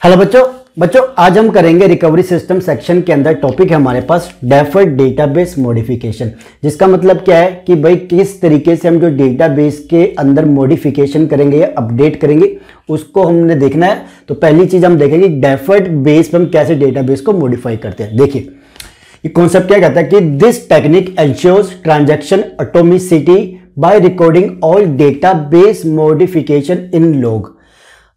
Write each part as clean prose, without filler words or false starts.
Hello बच्चों आज हम करेंगे रिकवरी सिस्टम सेक्शन के अंदर टॉपिक है हमारे पास डेफर्ड डेटाबेस मॉडिफिकेशन। जिसका मतलब क्या है कि भाई किस तरीके से हम जो डेटाबेस के अंदर मॉडिफिकेशन करेंगे या अपडेट करेंगे उसको हमने देखना है। तो पहली चीज हम देखेंगे डेफर्ड बेस पर हम कैसे डेटाबेस को मॉडिफाई करते हैं। देखिए ये कॉन्सेप्ट क्या कहता है कि this technique ensures transaction atomicity by recording all database modification in log.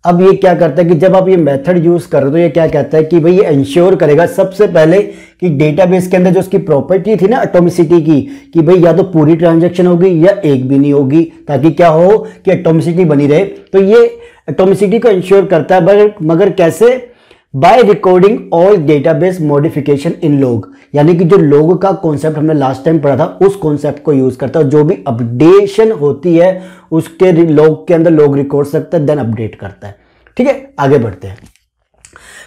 अब ये क्या करता है कि जब आप ये मेथड यूज कर रहे हो तो ये क्या कहता है कि भाई ये इंश्योर करेगा सबसे पहले कि डेटाबेस के अंदर जो उसकी प्रॉपर्टी थी ना एटॉमिसिटी की, कि भाई या तो पूरी ट्रांजैक्शन होगी या एक भी नहीं होगी, ताकि क्या हो कि एटॉमिसिटी बनी रहे। तो ये एटॉमिसिटी को इंश्योर करता है मगर कैसे? Bye recording all database modification in log, यानी कि जो लॉग का कॉन्सेप्ट हमने लास्ट टाइम पढ़ा था उस कॉन्सेप्ट को यूज करता है। जो भी अपडेशन होती है उसके लॉग के अंदर लॉग रिकॉर्ड सकता है देन अपडेट करता है। ठीक है, आगे बढ़ते हैं।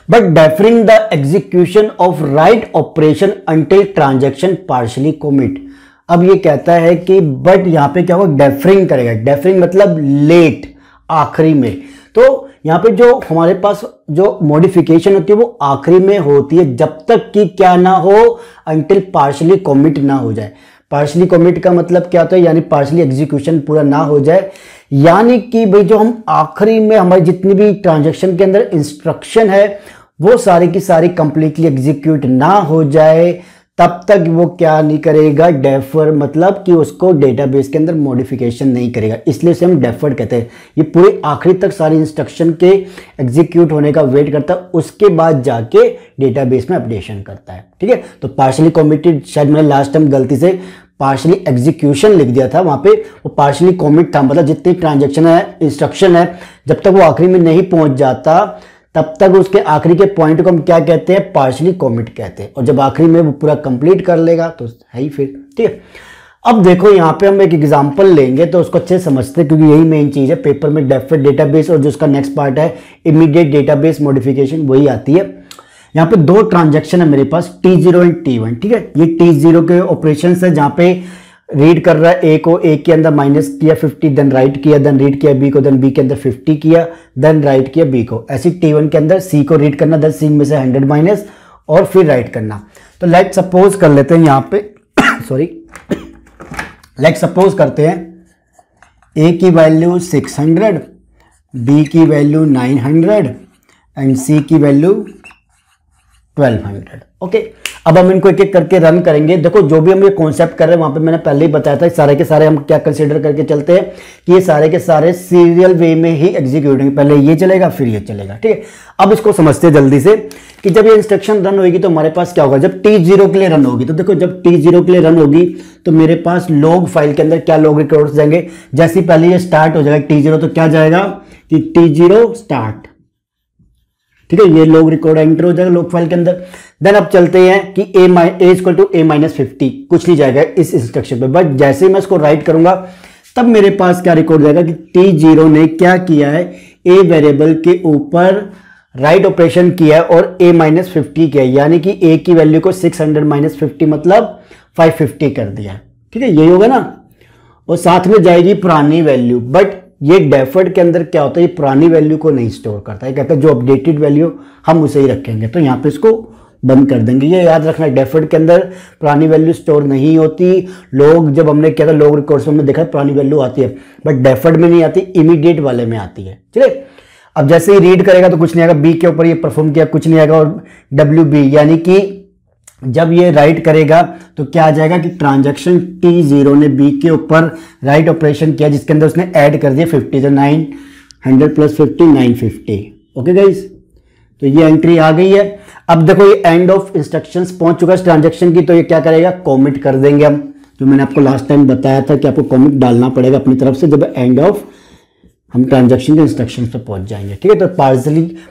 But deferring the execution of write operation until transaction partially commit. अब ये कहता है कि बट यहां पे क्या होगा, डेफरिंग करेगा। डेफरिंग मतलब लेट, आखिरी में। तो यहां पे जो हमारे पास जो मॉडिफिकेशन होती है वो आखिरी में होती है जब तक कि क्या ना हो, अंटिल पार्शली कमिट ना हो जाए। पार्शली कमिट का मतलब क्या होता है, यानी पार्शली एग्जीक्यूशन पूरा ना हो जाए, यानी कि भाई जो हम आखिरी में हमारी जितनी भी ट्रांजैक्शन के अंदर इंस्ट्रक्शन है वो सारी की सारी कंप्लीटली एग्जीक्यूट ना हो जाए तब तक वो क्या नहीं करेगा, डेफर, मतलब कि उसको डेटाबेस के अंदर मॉडिफिकेशन नहीं करेगा। इसलिए इसे हम डेफर्ड कहते हैं। ये पूरे आखिरी तक सारी इंस्ट्रक्शन के एग्जीक्यूट होने का वेट करता है, उसके बाद जाके डेटाबेस में अपडेशन करता है। ठीक है, तो पार्शली कमिटेड, शायद मैंने लास्ट टाइम गलती से पार्शली एग्जीक्यूशन लिख दिया था, वहां पे वो पार्शली कमिट था। मतलब जितनी ट्रांजेक्शन है, इंस्ट्रक्शन है, जब तक वो आखिरी में नहीं पहुंच जाता तब तक उसके आखिरी के पॉइंट को हम क्या कहते हैं, पार्शली कमिट कहते हैं। और जब आखिरी में वो पूरा कंप्लीट कर लेगा तो है ही फिर। ठीक है, अब देखो यहाँ पे हम एक एग्जांपल लेंगे तो उसको अच्छे समझते हैं, क्योंकि यही मेन चीज है पेपर में। डेफर्ड डेटाबेस और जो उसका नेक्स्ट पार्ट है इमीडिएट डेटाबेस मॉडिफिकेशन, वही आती है। यहाँ पे दो ट्रांजेक्शन है मेरे पास, T0 एंड T1। ठीक है, ये T0 के ऑपरेशन है जहां पे रीड कर रहा है ए को, ए के अंदर माइनस किया 50, देन राइट किया, देन रीड किया बी को, देन बी के अंदर 50 किया, देन राइट किया बी को। ऐसी T1 के अंदर सी को रीड करना, देन सी में से 100 माइनस और फिर राइट करना। तो लेट सपोज कर लेते हैं यहाँ पे सॉरी, लेट सपोज करते हैं ए की वैल्यू 600, बी की वैल्यू 900 एंड सी की वैल्यू 1200। ओके, अब हम इनको एक एक करके रन करेंगे। देखो जो भी हम ये कॉन्सेप्ट कर रहे हैं वहां पे मैंने पहले ही बताया था, सारे के सारे हम क्या कंसीडर करके चलते हैं कि ये सारे के सारे सीरियल वे में ही एग्जीक्यूट होंगे। पहले ये चलेगा फिर ये चलेगा। ठीक है, अब इसको समझते हैं जल्दी से कि जब ये इंस्ट्रक्शन रन होगी तो हमारे पास क्या होगा। जब T0 के लिए रन होगी तो देखो, जब T0 के लिए रन होगी तो मेरे पास लॉग फाइल के अंदर क्या लॉग रिकॉर्ड्स जाएंगे। जैसे पहले ये स्टार्ट हो जाएगा T0 तो क्या जाएगा कि T0 स्टार्ट। ठीक है, ये लॉग रिकॉर्ड एंटर हो जाएगा लॉग फाइल के अंदर। देन अब चलते हैं कि a इक्वल टू a-50, कुछ नहीं जाएगा इस इंस्ट्रक्शन पे। बट जैसे ही मैं इसको राइट करूंगा तब मेरे पास क्या रिकॉर्ड जाएगा कि T0 ने क्या किया है, a वेरिएबल के ऊपर राइट ऑपरेशन किया है और a-50 किया है, यानी कि a की वैल्यू को 600 माइनस 50 मतलब 550 कर दिया है। ठीक है, यही होगा ना। और साथ में जाएगी पुरानी वैल्यू। बट ये डेफर्ड के अंदर क्या होता है, ये पुरानी वैल्यू को नहीं स्टोर करता है। कहता है जो अपडेटेड वैल्यू हम उसे ही रखेंगे। तो यहाँ पे इसको बंद कर देंगे। ये याद रखना, डेफर्ड के अंदर पुरानी वैल्यू स्टोर नहीं होती। लोग जब हमने किया था लॉग रिकॉर्ड्स में हमने देखा पुरानी वैल्यू आती है, बट डेफर्ड में नहीं आती, इमीडिएट वाले में आती है। चलिए, अब जैसे ही रीड करेगा तो कुछ नहीं आएगा, बी के ऊपर ये परफॉर्म किया कुछ नहीं आएगा, और WB यानी कि जब ये राइट करेगा तो क्या आ जाएगा कि ट्रांजैक्शन T0 ने बी के ऊपर राइट ऑपरेशन किया जिसके अंदर उसने ऐड कर दिया 50, तो 900 प्लस 50 950। ओके गाइस, तो ये एंट्री आ गई है। अब देखो ये एंड ऑफ इंस्ट्रक्शंस पहुंच चुका है ट्रांजैक्शन की, तो ये क्या करेगा, कॉमिट कर देंगे हम। जो मैंने आपको लास्ट टाइम बताया था कि आपको कॉमिट डालना पड़ेगा अपनी तरफ से जब एंड ऑफ हम ट्रांजैक्शन के इंस्ट्रक्शंस पे पहुंच जाएंगे। ठीक है, तो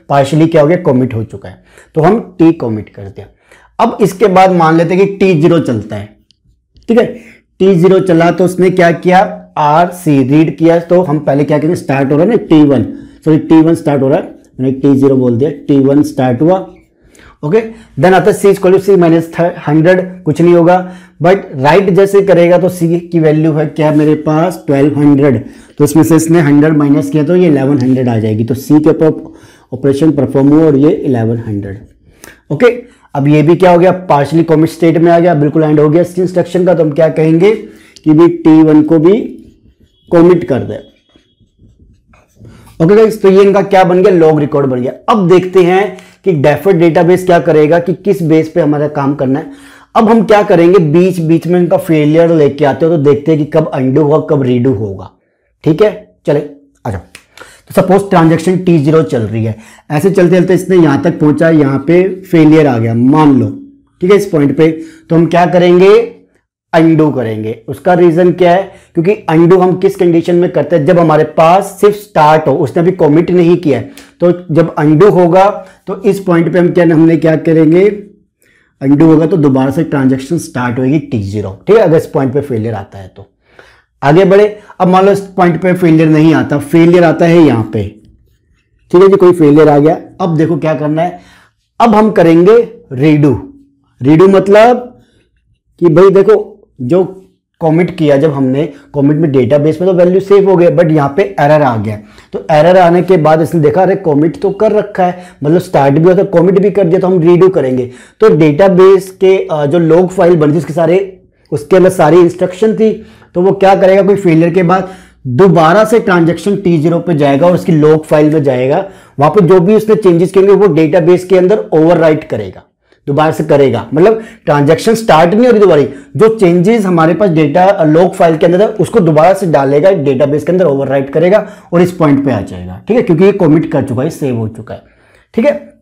पार्शली क्या हो गया, कॉमिट हो चुका है, तो हम T कॉमिट कर दिया। अब इसके बाद मान लेते हैं कि T0 चलता है। ठीक है, T0 चला तो उसने क्या किया, RC रीड किया। तो हम पहले क्या करेंगे, स्टार्ट हो रहा है ना T1, सॉरी T1 स्टार्ट हो रहा है, मैंने T0 बोल दिया, T1 स्टार्ट हुआ। ओके, देन आता है C माइनस 100, कुछ नहीं होगा। बट राइट जैसे करेगा तो C की वैल्यू है क्या मेरे पास 1200, तो इसमें से इसने 100 माइनस किया तो ये 1100 आ जाएगी। तो C के ऊपर ऑपरेशन परफॉर्म हुआ और ये 1100। ओके, अब ये भी क्या हो गया, पार्शली कमिट स्टेट में आ गया, बिल्कुल एंड हो गया इस इंस्ट्रक्शन का। तो हम क्या कहेंगे कि भी T1 को भी कमिट कर दे। ओके गाइस, तो ये इनका क्या बन गया, लॉग रिकॉर्ड बन गया। अब देखते हैं कि डेफर्ड डेटाबेस क्या करेगा, कि किस बेस पे हमारा काम करना है। अब हम क्या करेंगे, बीच बीच में इनका फेलियर लेके आते हो, तो देखते हैं कि कब अंडू होगा कब रीडू होगा। ठीक है, चले आ जाओ। तो सपोज ट्रांजैक्शन T0 चल रही है, ऐसे चलते चलते इसने यहां तक पहुंचा, यहां पे फेलियर आ गया मान लो, ठीक है, इस पॉइंट पे। तो हम क्या करेंगे, अंडू करेंगे। उसका रीजन क्या है, क्योंकि अंडू हम किस कंडीशन में करते हैं, जब हमारे पास सिर्फ स्टार्ट हो, उसने अभी कमिट नहीं किया है। तो जब अंडू होगा तो इस पॉइंट पे हमने क्या करेंगे, अंडू होगा तो दोबारा से ट्रांजैक्शन स्टार्ट होगी T0। ठीक है, अगर इस पॉइंट पे फेलियर आता है तो आगे बढ़े। अब मान लो इस पॉइंट पे फेलियर नहीं आता, फेलियर आता है यहां पे, ठीक है जी, कोई फेलियर आ गया। अब देखो क्या करना है, अब हम करेंगे रीडू। रीडू मतलब कि भाई देखो, जो कमिट किया, जब हमने कमिट में डेटाबेस में तो वैल्यू सेव हो गया, बट यहाँ पे एरर आ गया। तो एरर आने के बाद इसने देखा अरे कमिट तो कर रखा है, मतलब स्टार्ट भी होता है कमिट भी कर दिया, तो हम रीडू करेंगे। तो डेटाबेस के जो लॉग फाइल बनी थी उसके सारे, उसके अंदर सारी इंस्ट्रक्शन थी, तो वो क्या करेगा, कोई फेलियर के बाद दोबारा से ट्रांजैक्शन T0 पे जाएगा और उसकी लॉग फाइल में जाएगा, वहां पे जो भी उसने चेंजेस किए वो डेटाबेस के अंदर ओवरराइट करेगा, दोबारा से करेगा। मतलब ट्रांजैक्शन स्टार्ट नहीं हो रही दोबारा, जो चेंजेस हमारे पास डेटा लॉग फाइल के अंदर है उसको दोबारा से डालेगा डेटाबेस के अंदर, ओवरराइट करेगा और इस पॉइंट पे आ जाएगा। ठीक है, क्योंकि ये कमिट कर चुका है, सेव हो चुका है। ठीक है,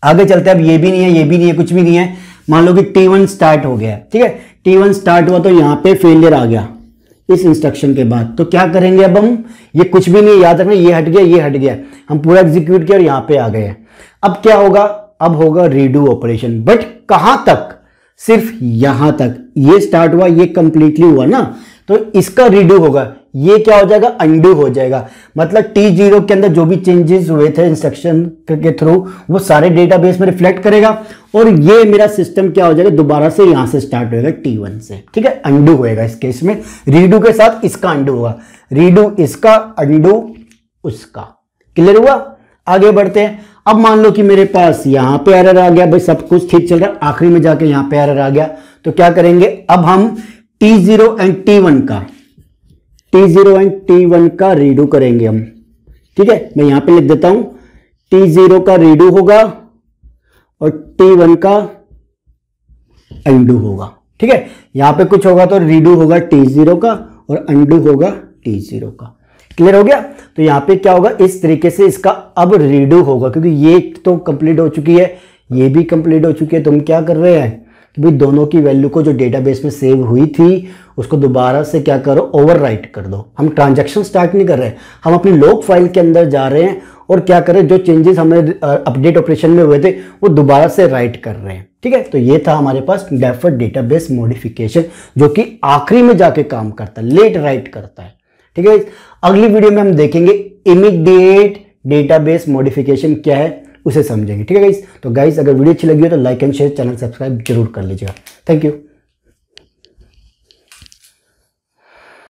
आगे चलते हैं। अब ये भी नहीं है, ये भी नहीं है, कुछ भी नहीं है। मान लो कि T1 स्टार्ट हो गया, ठीक है, T1 स्टार्ट हुआ तो यहां पे फेलियर आ गया इस इंस्ट्रक्शन के बाद। तो क्या करेंगे, अब हम, ये कुछ भी नहीं, याद रखना, ये हट गया, ये हट गया, हम पूरा एग्जीक्यूट किया और यहां पे आ गए। अब क्या होगा, अब होगा रीडू ऑपरेशन, बट कहां तक, सिर्फ यहां तक। ये स्टार्ट हुआ, ये कंप्लीटली हुआ ना, तो इसका रीडू होगा। ये क्या हो जाएगा, अंडू हो जाएगा। मतलब T0 के अंदर जो भी चेंजेस हुए थे इंस्ट्रक्शन के थ्रू, वो सारे डेटाबेस में रिफ्लेक्ट करेगा और ये मेरा सिस्टम क्या हो जाएगा, दोबारा से यहां से स्टार्ट होएगा T1 से। ठीक है, अंडू होएगा इस केस में, रीडू के साथ इसका अंडू होगा, रीडू इसका, अंडू उसका। क्लियर हुआ, आगे बढ़ते हैं। अब मान लो कि मेरे पास यहां पे एरर आ गया, भाई सब कुछ ठीक चल रहा है, आखिरी में जाके यहां पे एरर आ गया, तो क्या करेंगे, अब हम T0 एंड T1 का रीडू करेंगे हम। ठीक है, मैं यहां पे लिख देता हूं, T0 का रीडू होगा और T1 का अंडू होगा। ठीक है, यहां पे कुछ होगा तो रीडू होगा T0 का और अंडू होगा T0 का। क्लियर हो गया, तो यहां पे क्या होगा, इस तरीके से इसका अब रीडू होगा, क्योंकि ये तो कंप्लीट हो चुकी है, ये भी कंप्लीट हो चुकी है। तो हम क्या कर रहे हैं कि भाई दोनों की वैल्यू को जो डेटाबेस में सेव हुई थी उसको दोबारा से क्या करो, ओवरराइट कर दो। हम ट्रांजैक्शन स्टार्ट नहीं कर रहे हैं, हम अपनी लॉग फाइल के अंदर जा रहे हैं और क्या कर रहे हैं, जो चेंजेस हमें अपडेट ऑपरेशन में हुए थे वो दोबारा से राइट कर रहे हैं। ठीक है, तो ये था हमारे पास डेफर्ड डेटाबेस मॉडिफिकेशन, जो कि आखिरी में जाके काम करता है, लेट राइट करता है। ठीक है, अगली वीडियो में हम देखेंगे इमीडिएट डेटाबेस मॉडिफिकेशन क्या है, उसे समझेंगे। ठीक है गाइस, तो गाइस अगर वीडियो अच्छी लगी हो तो like and share, channel subscribe जरूर कर लीजिएगा। Thank you.